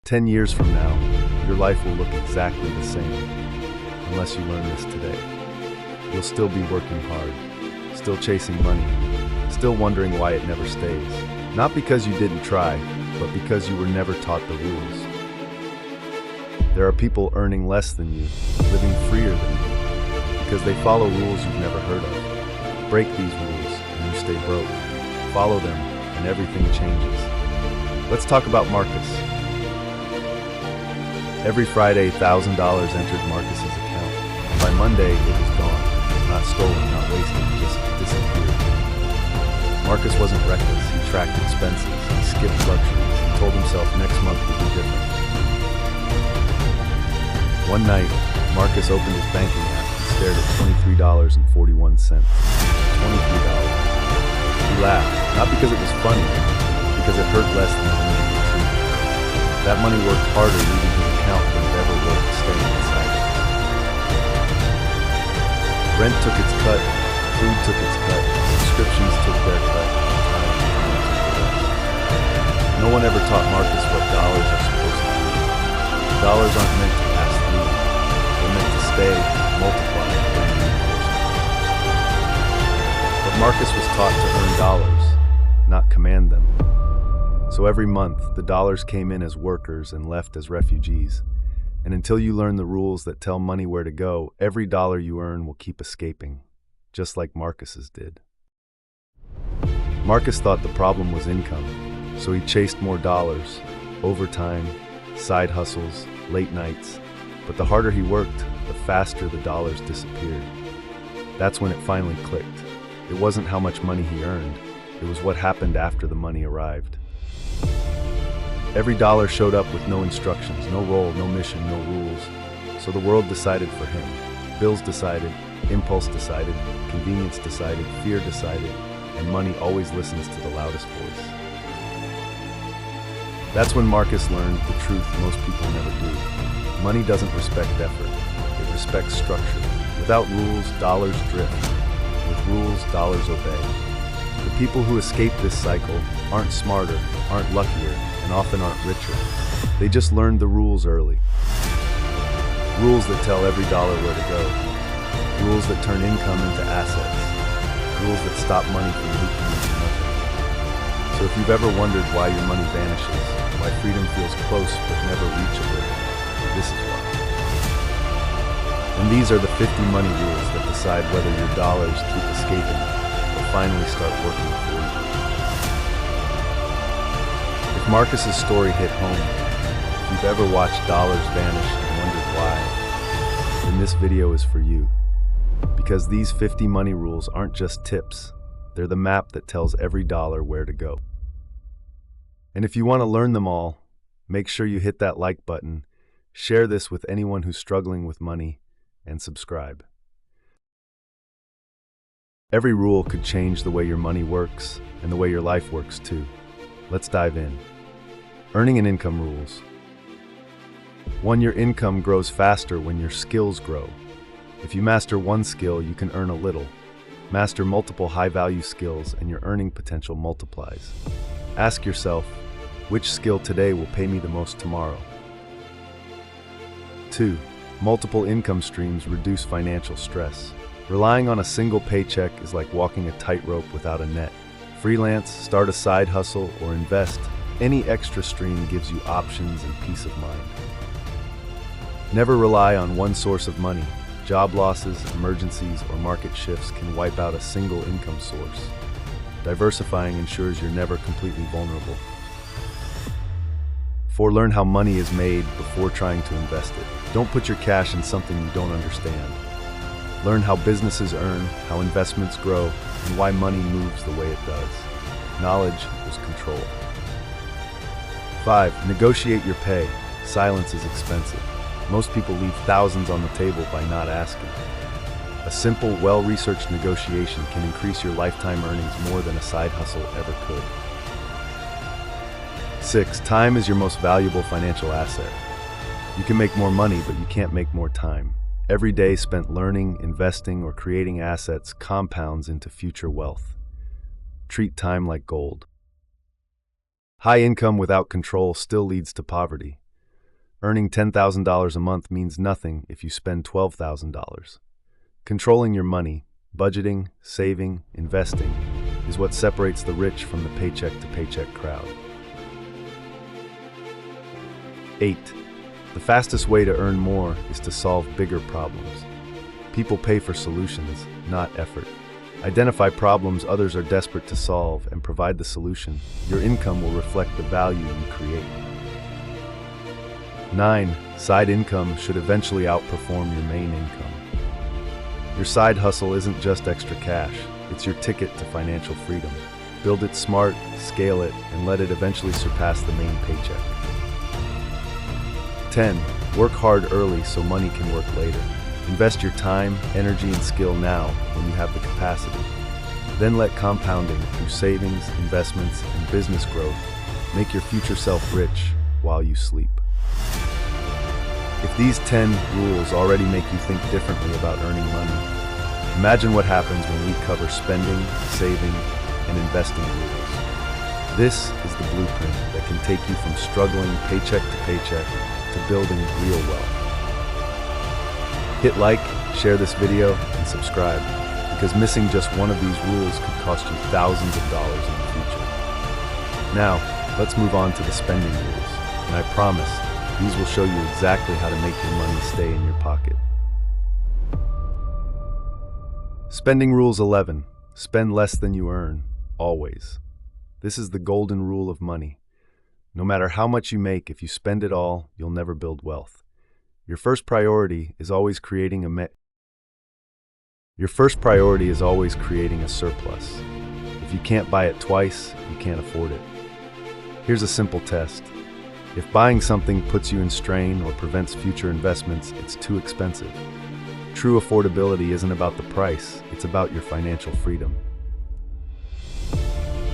10 years from now, your life will look exactly the same, unless you learn this today. You'll still be working hard, still chasing money, still wondering why it never stays. Not because you didn't try, but because you were never taught the rules. There are people earning less than you, living freer than you, because they follow rules you've never heard of. Break these rules, and you stay broke. Follow them, and everything changes. Let's talk about Marcus. Every Friday, $1,000 entered Marcus's account. By Monday, it was gone. Not stolen, not wasted, just disappeared. Marcus wasn't reckless. He tracked expenses. He skipped luxuries. He told himself next month would be different. One night, Marcus opened his banking app and stared at $23.41. $23. He laughed, not because it was funny, because it hurt less than the truth. That money worked harder leaving his account than it ever worked staying inside it. Rent took its cut, food took its cut, subscriptions took their cut, time took the rest. No one ever taught Marcus what dollars are supposed to do. Dollars aren't meant to pass through. They're meant to stay, multiply, and reinforce. But Marcus was taught to earn dollars, not command them. So every month, the dollars came in as workers and left as refugees. And until you learn the rules that tell money where to go, every dollar you earn will keep escaping, just like Marcus's did. Marcus thought the problem was income, so he chased more dollars, overtime, side hustles, late nights. But the harder he worked, the faster the dollars disappeared. That's when it finally clicked. It wasn't how much money he earned, it was what happened after the money arrived. Every dollar showed up with no instructions, no role, no mission, no rules. So the world decided for him. Bills decided, impulse decided, convenience decided, fear decided, and money always listens to the loudest voice. That's when Marcus learned the truth most people never do. Money doesn't respect effort, it respects structure. Without rules, dollars drift. With rules, dollars obey. The people who escape this cycle aren't smarter, aren't luckier, and often aren't richer. They just learned the rules early. Rules that tell every dollar where to go. Rules that turn income into assets. Rules that stop money from leaking into nothing. So if you've ever wondered why your money vanishes, why freedom feels close but never reachable, this is why. And these are the 50 money rules that decide whether your dollars keep escaping or finally start working for you. If Marcus's story hit home, if you've ever watched dollars vanish and wondered why, then this video is for you. Because these 50 money rules aren't just tips, they're the map that tells every dollar where to go. And if you want to learn them all, make sure you hit that like button, share this with anyone who's struggling with money, and subscribe. Every rule could change the way your money works and the way your life works too. Let's dive in. Earning and income rules. 1. Your income grows faster when your skills grow. If you master one skill, you can earn a little. Master multiple high-value skills and your earning potential multiplies. Ask yourself, which skill today will pay me the most tomorrow? 2. Multiple income streams reduce financial stress. Relying on a single paycheck is like walking a tightrope without a net. Freelance, start a side hustle, or invest. Any extra stream gives you options and peace of mind. Never rely on one source of money. Job losses, emergencies, or market shifts can wipe out a single income source. Diversifying ensures you're never completely vulnerable. 4. Learn how money is made before trying to invest it. Don't put your cash in something you don't understand. Learn how businesses earn, how investments grow, and why money moves the way it does. Knowledge equals control. 5. Negotiate your pay. Silence is expensive. Most people leave thousands on the table by not asking. A simple, well-researched negotiation can increase your lifetime earnings more than a side hustle ever could. 6. Time is your most valuable financial asset. You can make more money, but you can't make more time. Every day spent learning, investing, or creating assets compounds into future wealth. Treat time like gold. High income without control still leads to poverty. Earning $10,000 a month means nothing if you spend $12,000. Controlling your money, budgeting, saving, investing, is what separates the rich from the paycheck-to-paycheck crowd. 8. The fastest way to earn more is to solve bigger problems. People pay for solutions, not effort. Identify problems others are desperate to solve and provide the solution. Your income will reflect the value you create. 9. Side income should eventually outperform your main income. Your side hustle isn't just extra cash, it's your ticket to financial freedom. Build it smart, scale it, and let it eventually surpass the main paycheck. 10. Work hard early so money can work later. Invest your time, energy, and skill now when you have the capacity. Then let compounding through savings, investments, and business growth make your future self rich while you sleep. If these 10 rules already make you think differently about earning money, imagine what happens when we cover spending, saving, and investing rules. This is the blueprint that can take you from struggling paycheck to paycheck to building real wealth. Hit like, share this video, and subscribe, because missing just one of these rules could cost you thousands of dollars in the future. Now, let's move on to the spending rules, and I promise, these will show you exactly how to make your money stay in your pocket. Spending Rules 11. Spend less than you earn, always. This is the golden rule of money. No matter how much you make, if you spend it all, you'll never build wealth. Your first priority is always creating a surplus. If you can't buy it twice, you can't afford it. Here's a simple test. If buying something puts you in strain or prevents future investments, it's too expensive. True affordability isn't about the price, it's about your financial freedom.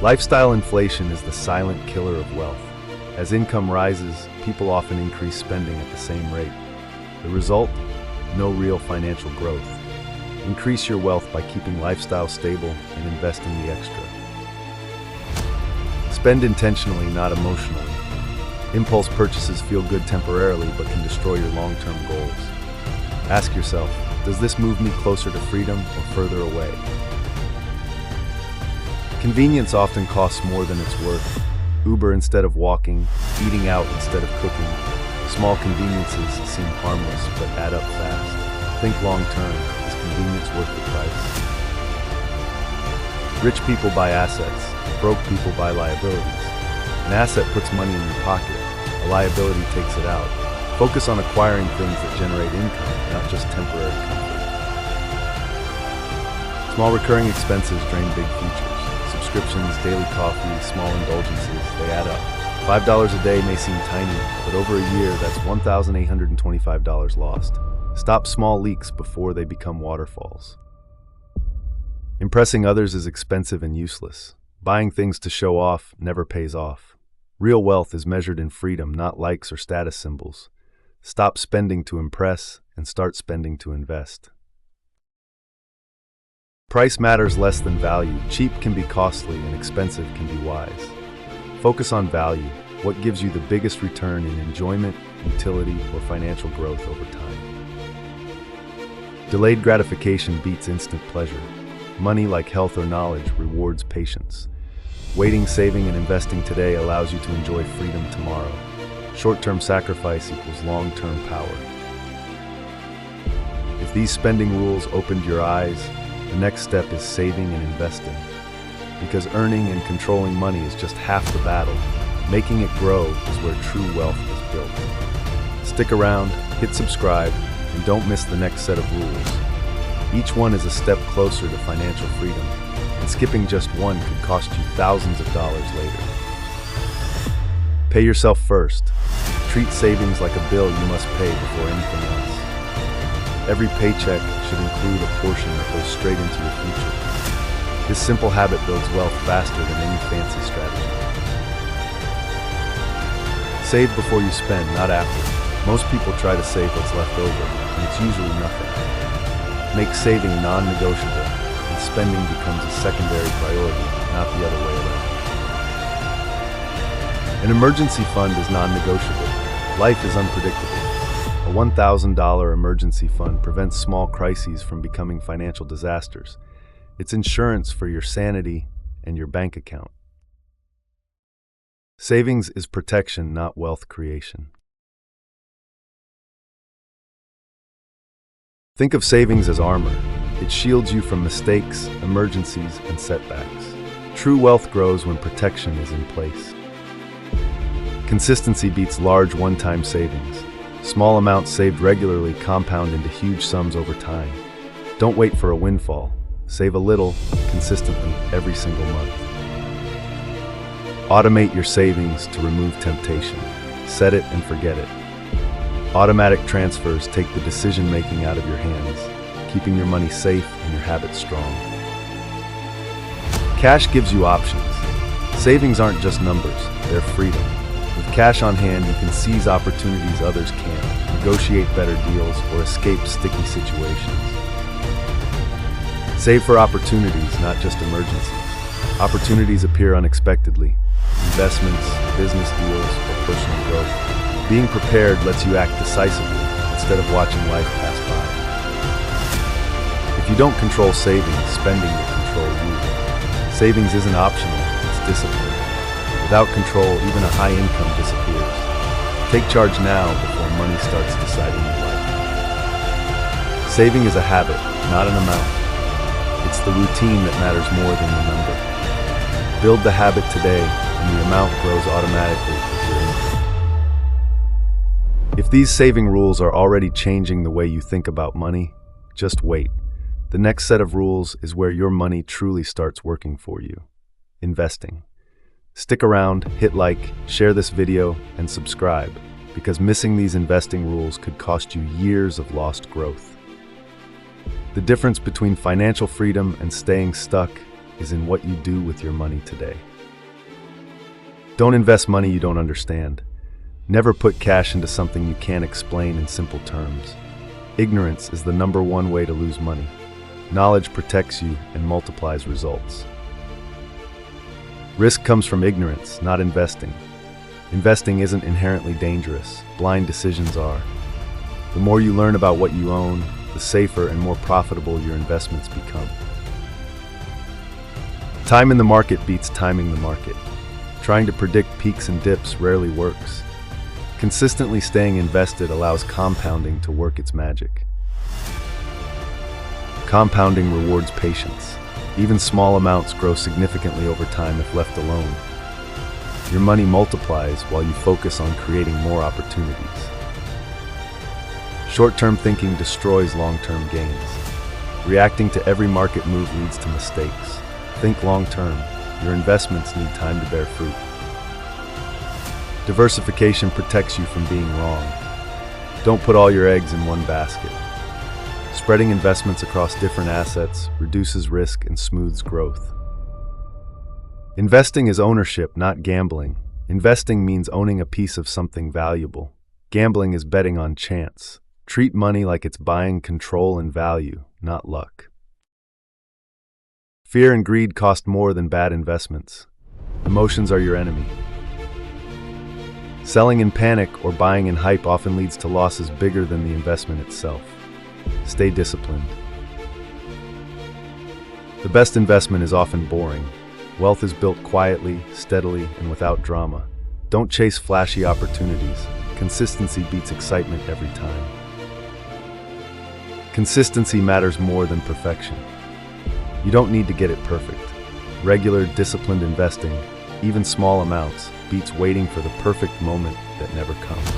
Lifestyle inflation is the silent killer of wealth. As income rises, people often increase spending at the same rate. The result? No real financial growth. Increase your wealth by keeping lifestyle stable and investing the extra. Spend intentionally, not emotionally. Impulse purchases feel good temporarily but can destroy your long-term goals. Ask yourself, does this move me closer to freedom or further away? Convenience often costs more than it's worth. Uber instead of walking, eating out instead of cooking. Small conveniences seem harmless but add up fast. Think long-term, is convenience worth the price? Rich people buy assets, broke people buy liabilities. An asset puts money in your pocket, a liability takes it out. Focus on acquiring things that generate income, not just temporary comfort. Small recurring expenses drain big futures. Subscriptions, daily coffee, small indulgences, they add up. $5 a day may seem tiny, but over a year, that's $1,825 lost. Stop small leaks before they become waterfalls. Impressing others is expensive and useless. Buying things to show off never pays off. Real wealth is measured in freedom, not likes or status symbols. Stop spending to impress and start spending to invest. Price matters less than value. Cheap can be costly and expensive can be wise. Focus on value, what gives you the biggest return in enjoyment, utility, or financial growth over time. Delayed gratification beats instant pleasure. Money, like health or knowledge, rewards patience. Waiting, saving, and investing today allows you to enjoy freedom tomorrow. Short-term sacrifice equals long-term power. If these spending rules opened your eyes, the next step is saving and investing. Because earning and controlling money is just half the battle. Making it grow is where true wealth is built. Stick around, hit subscribe, and don't miss the next set of rules. Each one is a step closer to financial freedom, and skipping just one could cost you thousands of dollars later. Pay yourself first. Treat savings like a bill you must pay before anything else. Every paycheck should include a portion that goes straight into your future. This simple habit builds wealth faster than any fancy strategy. Save before you spend, not after. Most people try to save what's left over, and it's usually nothing. Make saving non-negotiable, and spending becomes a secondary priority, not the other way around. An emergency fund is non-negotiable. Life is unpredictable. A $1,000 emergency fund prevents small crises from becoming financial disasters. It's insurance for your sanity and your bank account. Savings is protection, not wealth creation. Think of savings as armor. It shields you from mistakes, emergencies, and setbacks. True wealth grows when protection is in place. Consistency beats large one-time savings. Small amounts saved regularly compound into huge sums over time. Don't wait for a windfall. Save a little, consistently, every single month. Automate your savings to remove temptation. Set it and forget it. Automatic transfers take the decision-making out of your hands, keeping your money safe and your habits strong. Cash gives you options. Savings aren't just numbers, they're freedom. With cash on hand, you can seize opportunities others can't, negotiate better deals, or escape sticky situations. Save for opportunities, not just emergencies. Opportunities appear unexpectedly. Investments, business deals, or personal growth. Being prepared lets you act decisively instead of watching life pass by. If you don't control savings, spending will control you. Savings isn't optional, it's discipline. Without control, even a high income disappears. Take charge now before money starts deciding your life. Saving is a habit, not an amount. It's the routine that matters more than the number. Build the habit today, and the amount grows automatically with your income. If these saving rules are already changing the way you think about money, just wait. The next set of rules is where your money truly starts working for you. Investing. Stick around, hit like, share this video, and subscribe, because missing these investing rules could cost you years of lost growth. The difference between financial freedom and staying stuck is in what you do with your money today. Don't invest money you don't understand. Never put cash into something you can't explain in simple terms. Ignorance is the #1 way to lose money. Knowledge protects you and multiplies results. Risk comes from ignorance, not investing. Investing isn't inherently dangerous. Blind decisions are. The more you learn about what you own, the safer and more profitable your investments become. Time in the market beats timing the market. Trying to predict peaks and dips rarely works. Consistently staying invested allows compounding to work its magic. Compounding rewards patience. Even small amounts grow significantly over time if left alone. Your money multiplies while you focus on creating more opportunities. Short-term thinking destroys long-term gains. Reacting to every market move leads to mistakes. Think long-term. Your investments need time to bear fruit. Diversification protects you from being wrong. Don't put all your eggs in one basket. Spreading investments across different assets reduces risk and smooths growth. Investing is ownership, not gambling. Investing means owning a piece of something valuable. Gambling is betting on chance. Treat money like it's buying control and value, not luck. Fear and greed cost more than bad investments. Emotions are your enemy. Selling in panic or buying in hype often leads to losses bigger than the investment itself. Stay disciplined. The best investment is often boring. Wealth is built quietly, steadily, and without drama. Don't chase flashy opportunities. Consistency beats excitement every time. Consistency matters more than perfection. You don't need to get it perfect. Regular, disciplined investing, even small amounts, beats waiting for the perfect moment that never comes.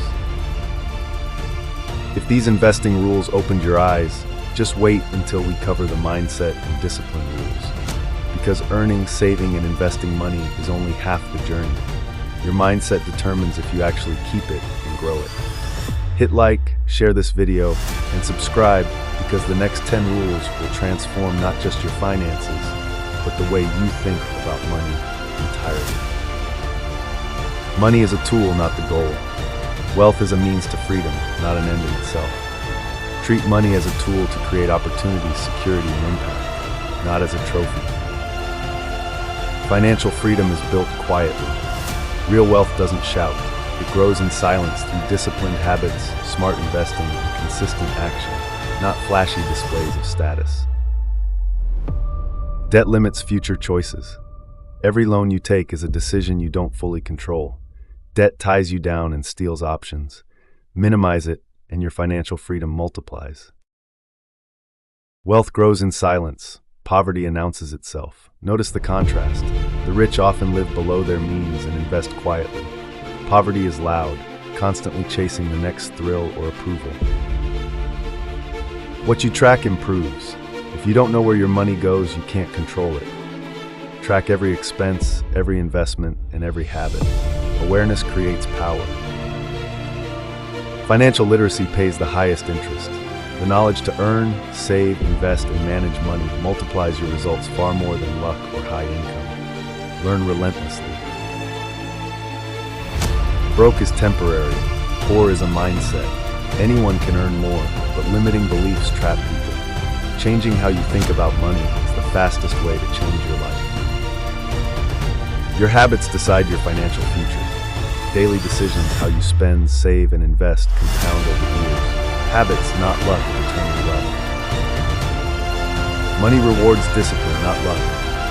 If these investing rules opened your eyes, just wait until we cover the mindset and discipline rules. Because earning, saving, and investing money is only half the journey. Your mindset determines if you actually keep it and grow it. Hit like, share this video, and subscribe because the next 10 rules will transform not just your finances, but the way you think about money entirely. Money is a tool, not the goal. Wealth is a means to freedom, not an end in itself. Treat money as a tool to create opportunity, security, and impact, not as a trophy. Financial freedom is built quietly. Real wealth doesn't shout, It grows in silence through disciplined habits, smart investing, and consistent action, not flashy displays of status. Debt limits future choices. Every loan you take is a decision you don't fully control. Debt ties you down and steals options. Minimize it, and your financial freedom multiplies. Wealth grows in silence. Poverty announces itself. Notice the contrast. The rich often live below their means and invest quietly. Poverty is loud, constantly chasing the next thrill or approval. What you track improves. If you don't know where your money goes, you can't control it. Track every expense, every investment, and every habit. Awareness creates power. Financial literacy pays the highest interest. The knowledge to earn, save, invest, and manage money multiplies your results far more than luck or high income. Learn relentlessly. Broke is temporary. Poor is a mindset. Anyone can earn more, but limiting beliefs trap people. Changing how you think about money is the fastest way to change your life. Your habits decide your financial future. Daily decisions, how you spend, save, and invest, compound over years. Habits, not luck, return you wealth. Money rewards discipline, not luck.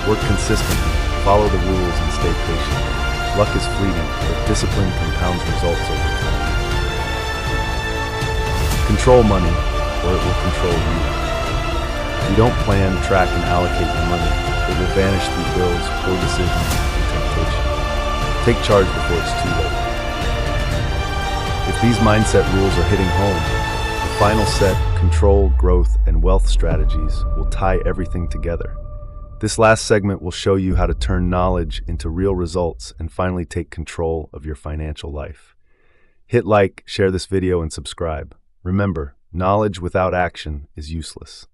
Work consistently, follow the rules, and stay patient. Luck is fleeting, but discipline compounds results over time. Control money, or it will control you. If you don't plan, track, and allocate your money, it will vanish through bills, poor decisions, and temptation. Take charge before it's too late. If these mindset rules are hitting home, the final set, control, growth, and wealth strategies will tie everything together. This last segment will show you how to turn knowledge into real results and finally take control of your financial life. Hit like, share this video, and subscribe. Remember, knowledge without action is useless.